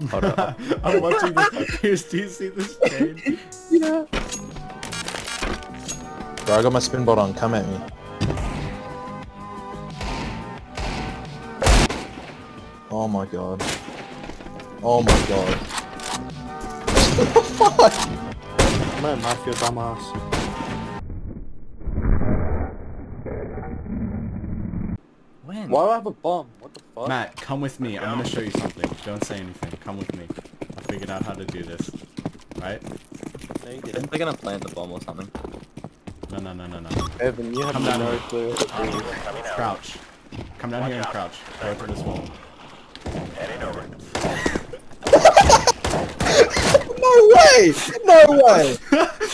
Hold up. I'm watching this. Here's, do you see this chain? Yeah. Bro, I got my spin bot on. Come at me. Oh my god. Oh my god. What the fuck? Man, I feel dumbass. When? Why do I have a bomb? What the fuck? Matt, come with me. I'm gonna show you something. Don't say anything. Come with me. I figured out how to do this. Right? No, you Isn't didn't. they gonna plant the bomb or something? No. Evan, you have Come down no here. clue. Crouch. Come down here and crouch. Go to this wall. No way! No way!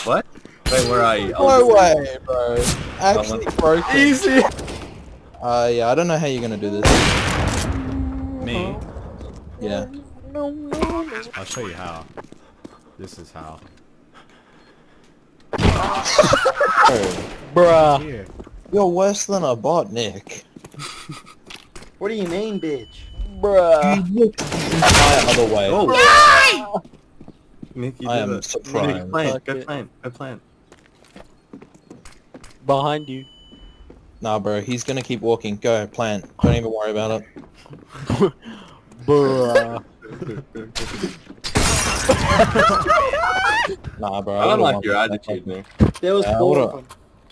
What? Wait, where are you? No way, bro. Actually broken. Easy! Yeah, I don't know how you're gonna do this. Me? Yeah. I'll show you how. This is how. Bruh. Here. You're worse than a bot, Nick. What do you mean, bitch? Bruh. My other way. Oh! Nick, you I did am it. surprised. Nick, plant. Fuck Go it. plant. Go plant. Behind you. Nah, bro, he's gonna keep walking. Go, plant. Don't even worry about it. Bruh. Nah, bro. I don't would've like won your if that attitude, happened. Nick. There was Yeah, I four would've- of them.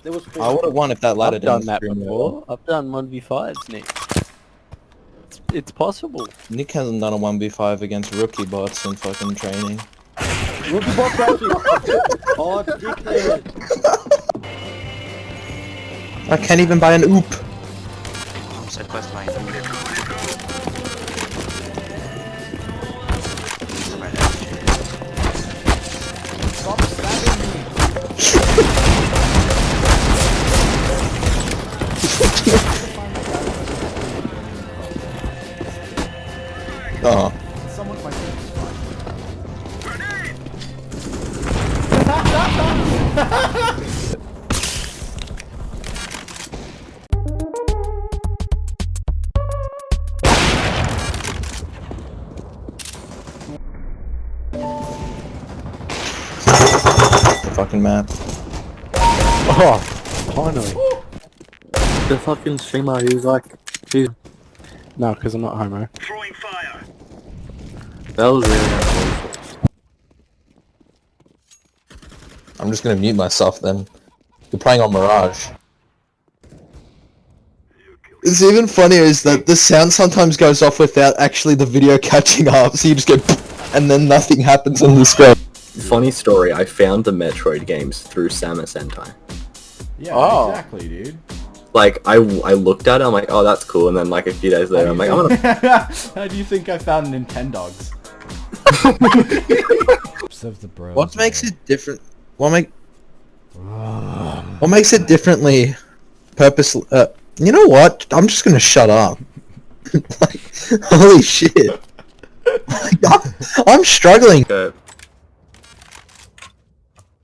There was four. I would have won if that ladder I've done didn't that scream before. I've done 1v5s, Nick. It's possible. Nick hasn't done a 1v5 against rookie bots in fucking training. Rookie bot crashing. Oh, dickhead. I can't even buy an oop. Set quest line. Stop stabbing me. Oh. Someone might The fucking map. Oh, finally. The fucking streamer, he's like... No, because I'm not homo. That was really unfortunate. I'm just gonna mute myself then. You're playing on Mirage. It's even funnier is that the sound sometimes goes off without actually the video catching up, so you just go and then nothing happens on the screen. Funny story, I found the Metroid games through Sama Sentai. Yeah, Oh. exactly, dude. Like, I looked at it, I'm like, oh, that's cool, and then like a few days later, I'm like, I'm gonna... How do you think I found Nintendogs? Serve the bros. What makes it different? What makes it differently purposely? You know what? I'm just gonna shut up. Like, holy shit! Like, I'm struggling. Go.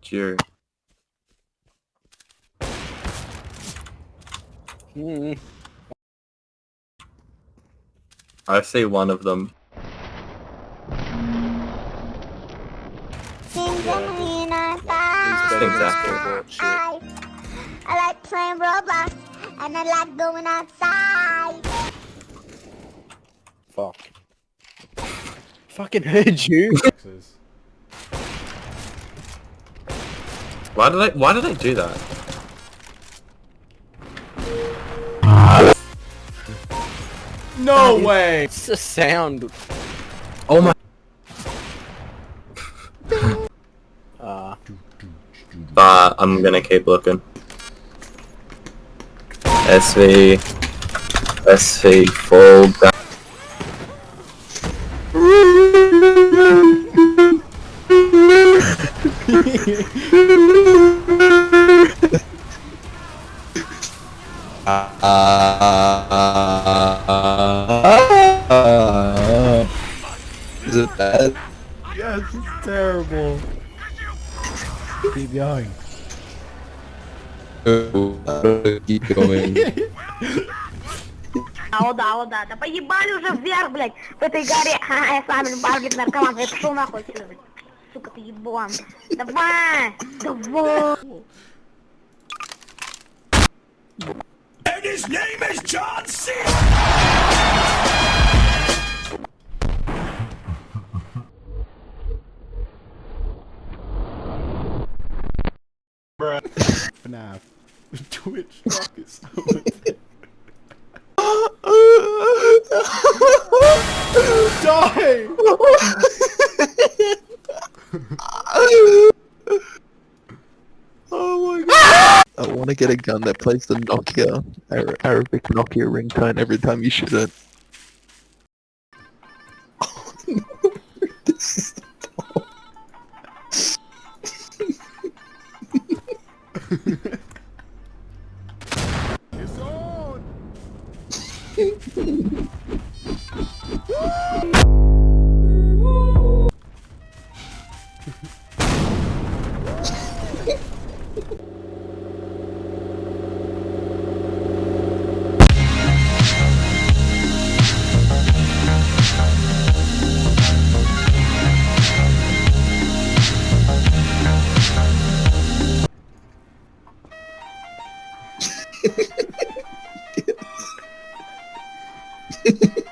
Cheer. I see one of them. These things after. I like playing Roblox and I like going outside. Fuck. Fucking heard you. Why did I do that? No way! It's the sound. Oh my... But I'm gonna keep looking. SV fall back. Is it bad? Yes, it's terrible. Keep going. Keep going. Да. Да поебали уже вверх, блядь, в этой горе. Ха, я сам бар, блядь, наркоман, я пошел нахуй отсюда, блядь. Сука, ты еблан. Давай! Давай! And his name is John C. FNAF. Twitch rockets. Die! Oh my god. I want to get a gun that plays the Nokia, Arabic Nokia ringtone every time you shoot it. Oh no, this is the ball. It's on! Yes.